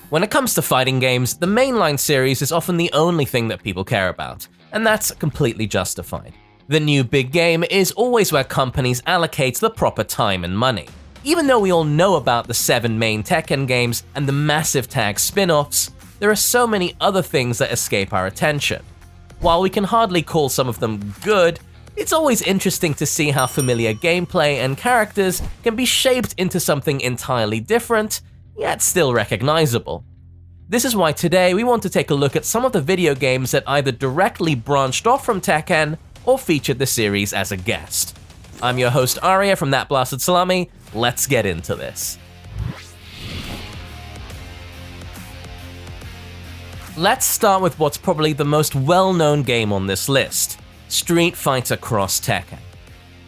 When it comes to fighting games, the mainline series is often the only thing that people care about, and that's completely justified. The new big game is always where companies allocate the proper time and money. Even though we all know about the 7 main Tekken games and the massive tag spin-offs, there are so many other things that escape our attention. While we can hardly call some of them good, it's always interesting to see how familiar gameplay and characters can be shaped into something entirely different, yet still recognizable. This is why today we want to take a look at some of the video games that either directly branched off from Tekken or featured the series as a guest. I'm your host Arya from That Blasted Salami. Let's get into this. Let's start with what's probably the most well-known game on this list, Street Fighter Cross Tekken.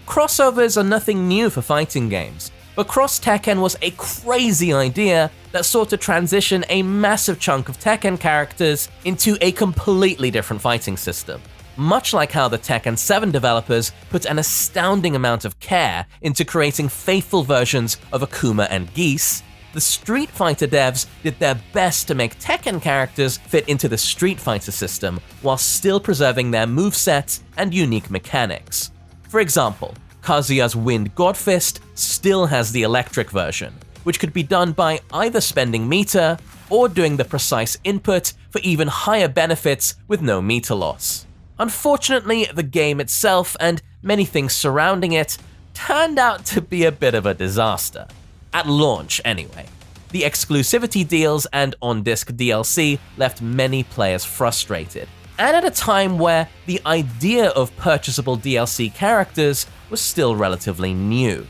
Crossovers are nothing new for fighting games, but Cross Tekken was a crazy idea that sought to transition a massive chunk of Tekken characters into a completely different fighting system. Much like how the Tekken 7 developers put an astounding amount of care into creating faithful versions of Akuma and Geese, the Street Fighter devs did their best to make Tekken characters fit into the Street Fighter system while still preserving their movesets and unique mechanics. For example, Kazuya's Wind Godfist still has the electric version, which could be done by either spending meter or doing the precise input for even higher benefits with no meter loss. Unfortunately, the game itself and many things surrounding it turned out to be a bit of a disaster. At launch, anyway. The exclusivity deals and on-disc DLC left many players frustrated, and at a time where the idea of purchasable DLC characters was still relatively new.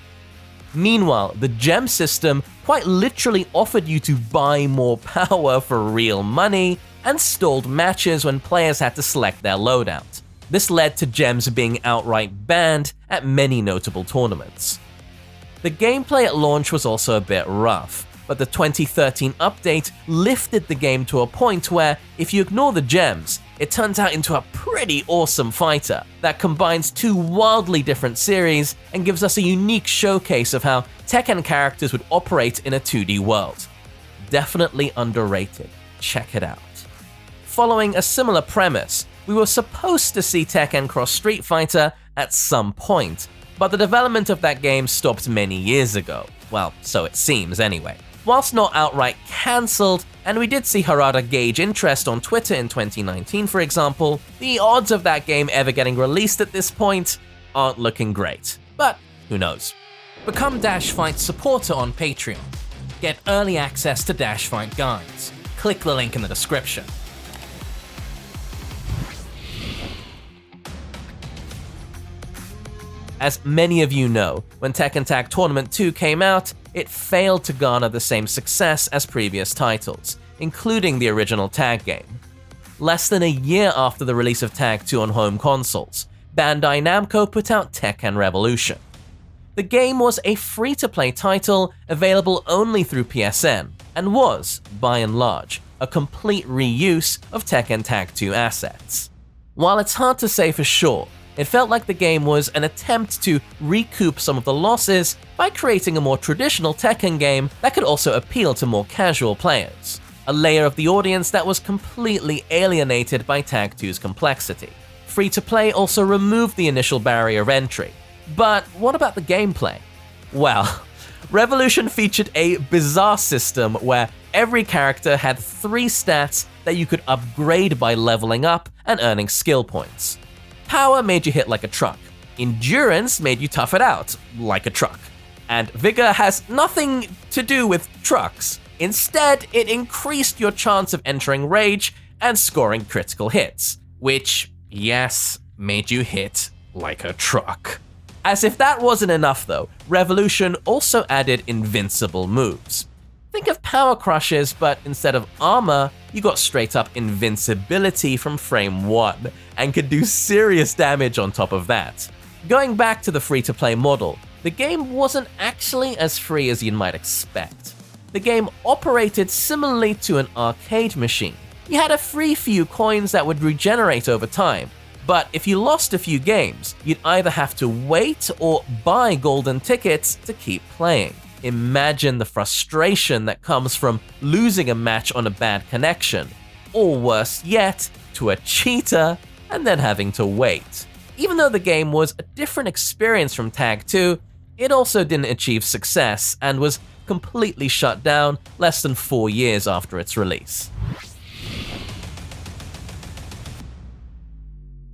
Meanwhile, the gem system quite literally offered you to buy more power for real money, and stalled matches when players had to select their loadout. This led to gems being outright banned at many notable tournaments. The gameplay at launch was also a bit rough, but the 2013 update lifted the game to a point where, if you ignore the gems, it turns out into a pretty awesome fighter that combines 2 wildly different series and gives us a unique showcase of how Tekken characters would operate in a 2D world. Definitely underrated. Check it out. Following a similar premise, we were supposed to see Tekken Cross Street Fighter at some point, but the development of that game stopped many years ago. Well, so it seems anyway. Whilst not outright cancelled, and we did see Harada gauge interest on Twitter in 2019 for example, the odds of that game ever getting released at this point aren't looking great. But who knows? Become DashFight supporter on Patreon. Get early access to DashFight guides. Click the link in the description. As many of you know, when Tekken Tag Tournament 2 came out, it failed to garner the same success as previous titles, including the original tag game. Less than a year after the release of Tag 2 on home consoles, Bandai Namco put out Tekken Revolution. The game was a free-to-play title available only through PSN, and was, by and large, a complete reuse of Tekken Tag 2 assets. While it's hard to say for sure, it felt like the game was an attempt to recoup some of the losses by creating a more traditional Tekken game that could also appeal to more casual players, a layer of the audience that was completely alienated by Tag 2's complexity. Free-to-play also removed the initial barrier of entry. But what about the gameplay? Well, Revolution featured a bizarre system where every character had 3 stats that you could upgrade by leveling up and earning skill points. Power made you hit like a truck, endurance made you tough it out, like a truck, and vigor has nothing to do with trucks. Instead, it increased your chance of entering rage and scoring critical hits, which, yes, made you hit like a truck. As if that wasn't enough though, Revolution also added invincible moves. Think of power crushes, but instead of armor, you got straight up invincibility from frame 1, and could do serious damage on top of that. Going back to the free-to-play model, the game wasn't actually as free as you might expect. The game operated similarly to an arcade machine. You had a free few coins that would regenerate over time, but if you lost a few games, you'd either have to wait or buy golden tickets to keep playing. Imagine the frustration that comes from losing a match on a bad connection, or worse yet, to a cheater, and then having to wait. Even though the game was a different experience from Tag 2, it also didn't achieve success and was completely shut down less than 4 years after its release.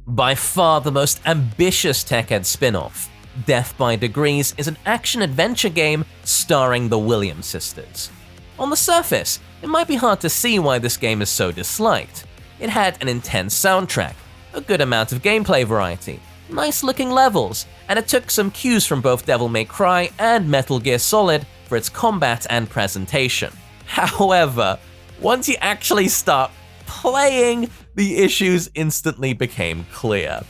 By far the most ambitious Tekken spin-off, Death by Degrees is an action-adventure game starring the Williams sisters. On the surface, it might be hard to see why this game is so disliked. It had an intense soundtrack, a good amount of gameplay variety, nice-looking levels, and it took some cues from both Devil May Cry and Metal Gear Solid for its combat and presentation. However, once you actually start playing, the issues instantly became clear.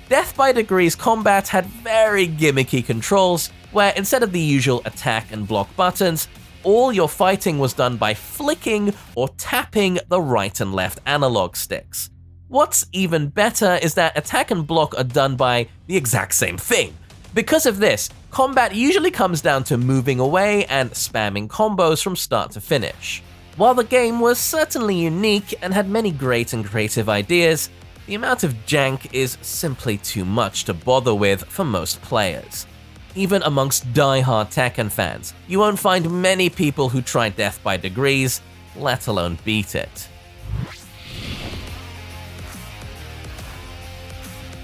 Death by Degrees combat had very gimmicky controls, where instead of the usual attack and block buttons, all your fighting was done by flicking or tapping the right and left analog sticks. What's even better is that attack and block are done by the exact same thing. Because of this, combat usually comes down to moving away and spamming combos from start to finish. While the game was certainly unique and had many great and creative ideas, the amount of jank is simply too much to bother with for most players. Even amongst die-hard Tekken fans, you won't find many people who try Death by Degrees, let alone beat it.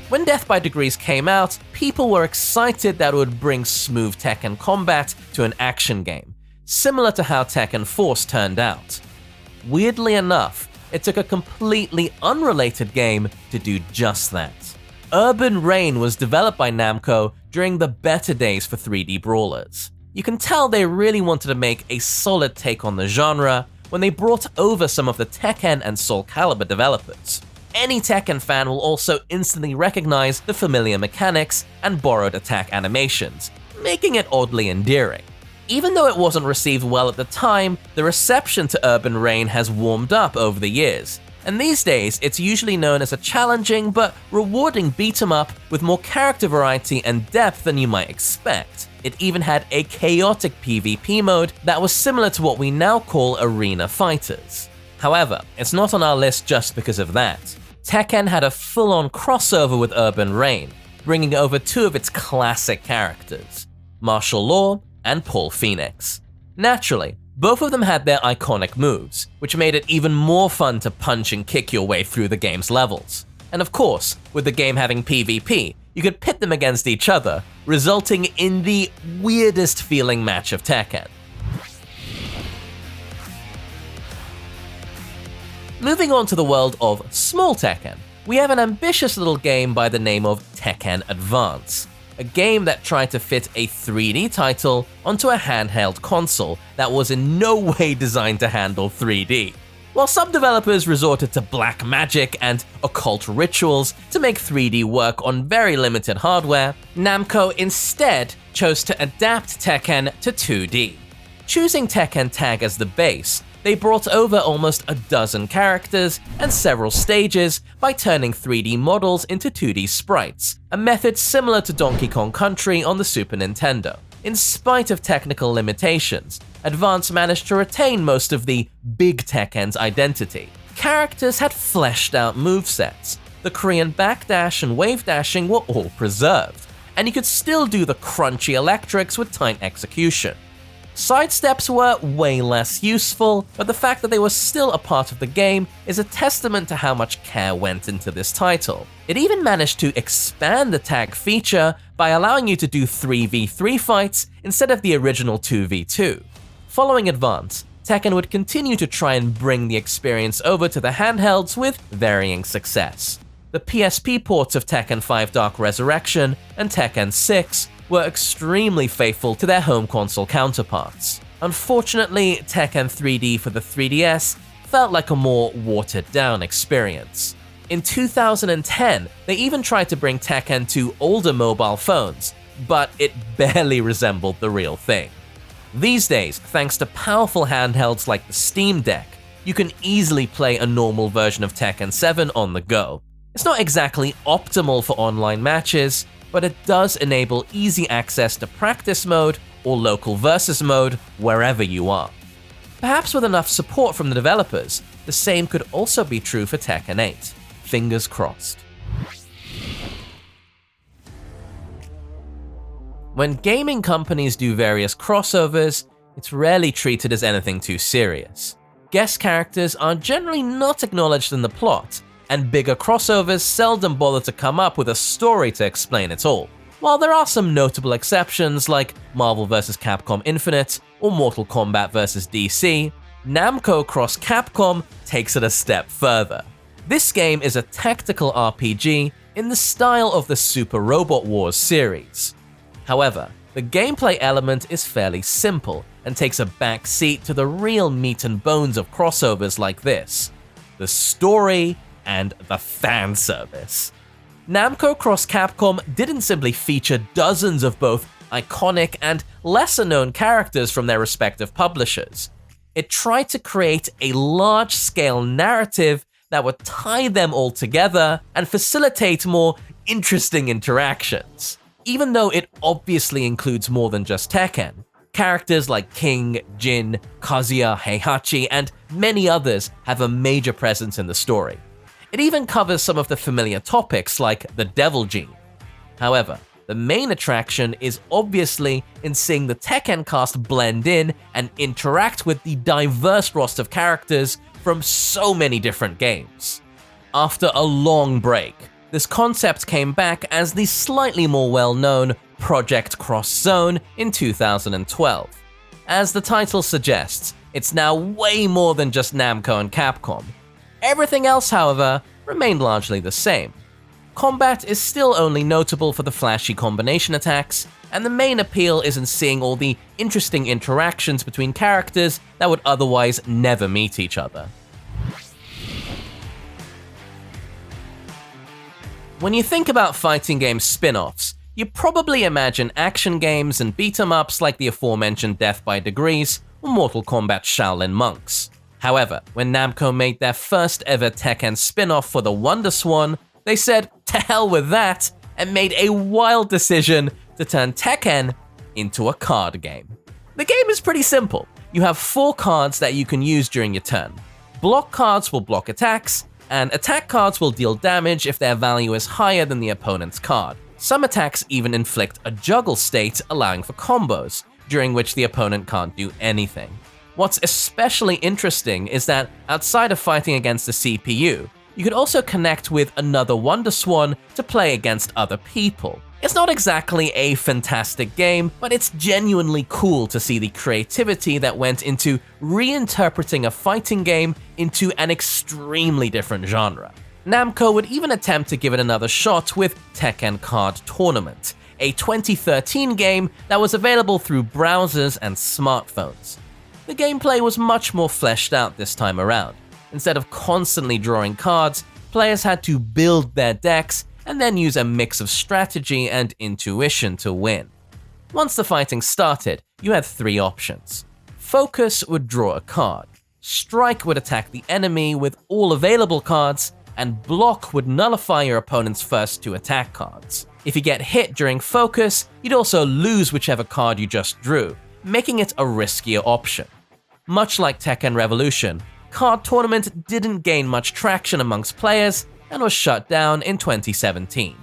When Death by Degrees came out, people were excited that it would bring smooth Tekken combat to an action game, similar to how Tekken Force turned out. Weirdly enough, it took a completely unrelated game to do just that. Urban Reign was developed by Namco during the better days for 3D brawlers. You can tell they really wanted to make a solid take on the genre when they brought over some of the Tekken and Soul Calibur developers. Any Tekken fan will also instantly recognize the familiar mechanics and borrowed attack animations, making it oddly endearing. Even though it wasn't received well at the time, the reception to Urban Reign has warmed up over the years, and these days it's usually known as a challenging but rewarding beat-em-up with more character variety and depth than you might expect. It even had a chaotic PvP mode that was similar to what we now call arena fighters. However, it's not on our list just because of that. Tekken had a full-on crossover with Urban Reign, bringing over two of its classic characters, Martial Law and Paul Phoenix. Naturally, both of them had their iconic moves, which made it even more fun to punch and kick your way through the game's levels. And of course, with the game having PvP, you could pit them against each other, resulting in the weirdest feeling match of Tekken. Moving on to the world of small Tekken, we have an ambitious little game by the name of Tekken Advance, a game that tried to fit a 3D title onto a handheld console that was in no way designed to handle 3D. While some developers resorted to black magic and occult rituals to make 3D work on very limited hardware, Namco instead chose to adapt Tekken to 2D. Choosing Tekken Tag as the base, they brought over almost a dozen characters and several stages by turning 3D models into 2D sprites, a method similar to Donkey Kong Country on the Super Nintendo. In spite of technical limitations, Advance managed to retain most of the big Tekken's identity. Characters had fleshed out movesets, the Korean backdash and wave dashing were all preserved, and you could still do the crunchy electrics with tight execution. Sidesteps were way less useful, but the fact that they were still a part of the game is a testament to how much care went into this title. It even managed to expand the tag feature by allowing you to do 3v3 fights instead of the original 2v2. Following Advance, Tekken would continue to try and bring the experience over to the handhelds with varying success. The PSP ports of Tekken 5 Dark Resurrection and Tekken 6 were extremely faithful to their home console counterparts. Unfortunately, Tekken 3D for the 3DS felt like a more watered-down experience. In 2010, they even tried to bring Tekken to older mobile phones, but it barely resembled the real thing. These days, thanks to powerful handhelds like the Steam Deck, you can easily play a normal version of Tekken 7 on the go. It's not exactly optimal for online matches, but it does enable easy access to practice mode or local versus mode wherever you are. Perhaps with enough support from the developers, the same could also be true for Tekken 8. Fingers crossed. When gaming companies do various crossovers, it's rarely treated as anything too serious. Guest characters are generally not acknowledged in the plot, and bigger crossovers seldom bother to come up with a story to explain it all. While there are some notable exceptions like Marvel vs. Capcom Infinite or Mortal Kombat vs. DC, Namco x Capcom takes it a step further. This game is a tactical RPG in the style of the Super Robot Wars series. However, the gameplay element is fairly simple and takes a back seat to the real meat and bones of crossovers like this: the story and the fan service. Namco x Capcom didn't simply feature dozens of both iconic and lesser-known characters from their respective publishers. It tried to create a large-scale narrative that would tie them all together and facilitate more interesting interactions. Even though it obviously includes more than just Tekken, characters like King, Jin, Kazuya, Heihachi, and many others have a major presence in the story. It even covers some of the familiar topics like the Devil Gene. However, the main attraction is obviously in seeing the Tekken cast blend in and interact with the diverse roster of characters from so many different games. After a long break, this concept came back as the slightly more well-known Project Cross Zone in 2012. As the title suggests, it's now way more than just Namco and Capcom. Everything else, however, remained largely the same. Combat is still only notable for the flashy combination attacks, and the main appeal is in seeing all the interesting interactions between characters that would otherwise never meet each other. When you think about fighting game spin-offs, you probably imagine action games and beat-em-ups like the aforementioned Death by Degrees or Mortal Kombat Shaolin Monks. However, when Namco made their first ever Tekken spin-off for the Wonder Swan, they said to hell with that and made a wild decision to turn Tekken into a card game. The game is pretty simple. You have 4 cards that you can use during your turn. Block cards will block attacks, and attack cards will deal damage if their value is higher than the opponent's card. Some attacks even inflict a juggle state, allowing for combos, during which the opponent can't do anything. What's especially interesting is that outside of fighting against the CPU, you could also connect with another Wonder Swan to play against other people. It's not exactly a fantastic game, but it's genuinely cool to see the creativity that went into reinterpreting a fighting game into an extremely different genre. Namco would even attempt to give it another shot with Tekken Card Tournament, a 2013 game that was available through browsers and smartphones. The gameplay was much more fleshed out this time around. Instead of constantly drawing cards, players had to build their decks and then use a mix of strategy and intuition to win. Once the fighting started, you had 3 options. Focus would draw a card, Strike would attack the enemy with all available cards, and Block would nullify your opponent's first 2 attack cards. If you get hit during Focus, you'd also lose whichever card you just drew, making it a riskier option. Much like Tekken Revolution, Card Tournament didn't gain much traction amongst players and was shut down in 2017.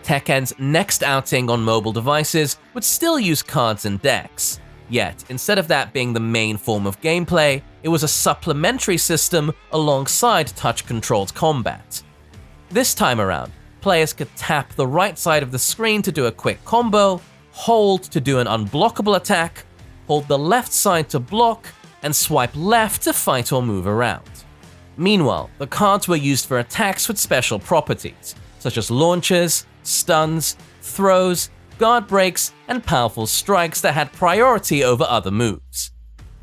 Tekken's next outing on mobile devices would still use cards and decks. Yet, instead of that being the main form of gameplay, it was a supplementary system alongside touch-controlled combat. This time around, players could tap the right side of the screen to do a quick combo, hold to do an unblockable attack, hold the left side to block, and swipe left to fight or move around. Meanwhile, the cards were used for attacks with special properties, such as launches, stuns, throws, guard breaks, and powerful strikes that had priority over other moves.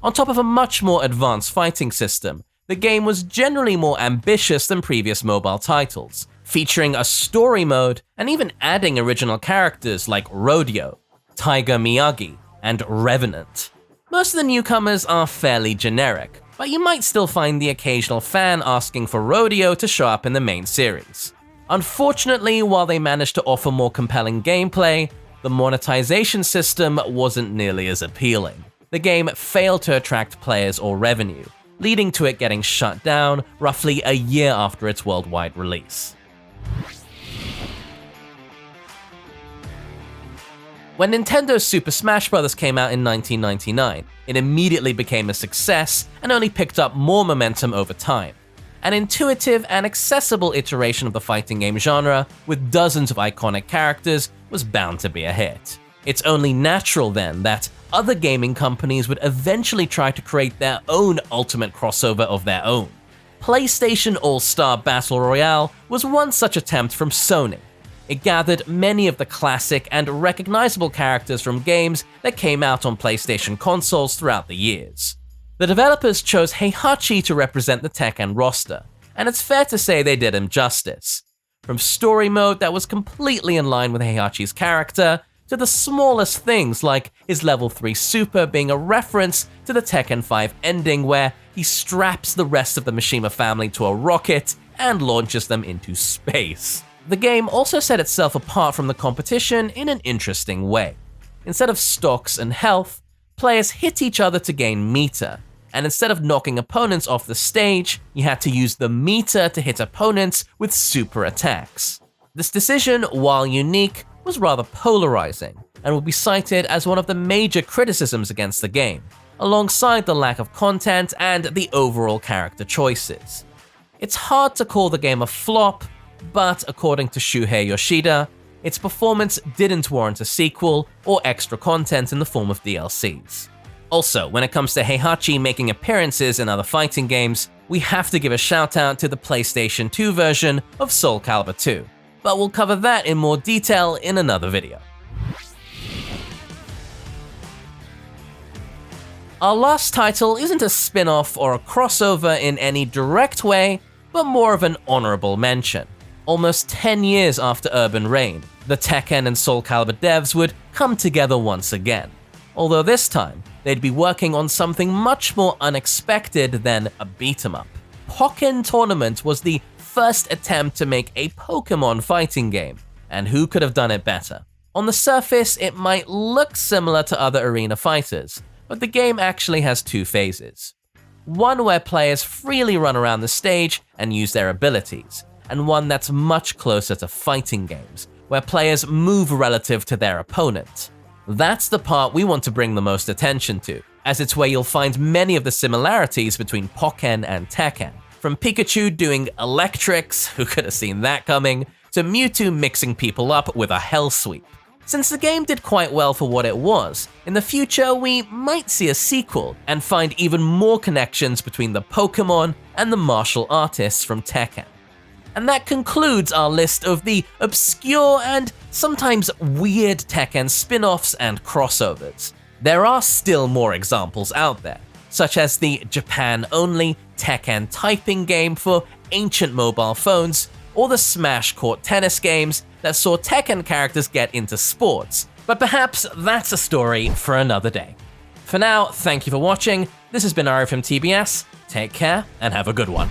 On top of a much more advanced fighting system, the game was generally more ambitious than previous mobile titles, featuring a story mode and even adding original characters like Rodeo, Tiger Miyagi, and Revenant. Most of the newcomers are fairly generic, but you might still find the occasional fan asking for Rodeo to show up in the main series. Unfortunately, while they managed to offer more compelling gameplay, the monetization system wasn't nearly as appealing. The game failed to attract players or revenue, leading to it getting shut down roughly a year after its worldwide release. When Nintendo's Super Smash Bros. Came out in 1999, it immediately became a success and only picked up more momentum over time. An intuitive and accessible iteration of the fighting game genre, with dozens of iconic characters, was bound to be a hit. It's only natural then that other gaming companies would eventually try to create their own ultimate crossover of their own. PlayStation AllStar Battle Royale was one such attempt from Sony. It gathered many of the classic and recognizable characters from games that came out on PlayStation consoles throughout the years. The developers chose Heihachi to represent the Tekken roster, and it's fair to say they did him justice. From story mode that was completely in line with Heihachi's character, to the smallest things like his level 3 super being a reference to the Tekken 5 ending where he straps the rest of the Mishima family to a rocket and launches them into space. The game also set itself apart from the competition in an interesting way. Instead of stocks and health, players hit each other to gain meter, and instead of knocking opponents off the stage, you had to use the meter to hit opponents with super attacks. This decision, while unique, was rather polarizing, and will be cited as one of the major criticisms against the game, alongside the lack of content and the overall character choices. It's hard to call the game a flop, but according to Shuhei Yoshida, its performance didn't warrant a sequel or extra content in the form of DLCs. Also, when it comes to Heihachi making appearances in other fighting games, we have to give a shout out to the PlayStation 2 version of Soul Calibur 2, but we'll cover that in more detail in another video. Our last title isn't a spin-off or a crossover in any direct way, but more of an honorable mention. Almost 10 years after Urban Reign, the Tekken and Soul Calibur devs would come together once again. Although this time, they'd be working on something much more unexpected than a beat-em-up. Pokken Tournament was the first attempt to make a Pokemon fighting game, and who could have done it better? On the surface, it might look similar to other arena fighters, but the game actually has two phases. One where players freely run around the stage and use their abilities, and one that's much closer to fighting games, where players move relative to their opponent. That's the part we want to bring the most attention to, as it's where you'll find many of the similarities between Pokken and Tekken. From Pikachu doing electrics, who could have seen that coming, to Mewtwo mixing people up with a hell sweep. Since the game did quite well for what it was, in the future we might see a sequel and find even more connections between the Pokemon and the martial artists from Tekken. And that concludes our list of the obscure and sometimes weird Tekken spin-offs and crossovers. There are still more examples out there, such as the Japan-only Tekken typing game for ancient mobile phones, or the Smash Court tennis games that saw Tekken characters get into sports, but perhaps that's a story for another day. For now, thank you for watching. This has been Ari from TBS. Take care and have a good one.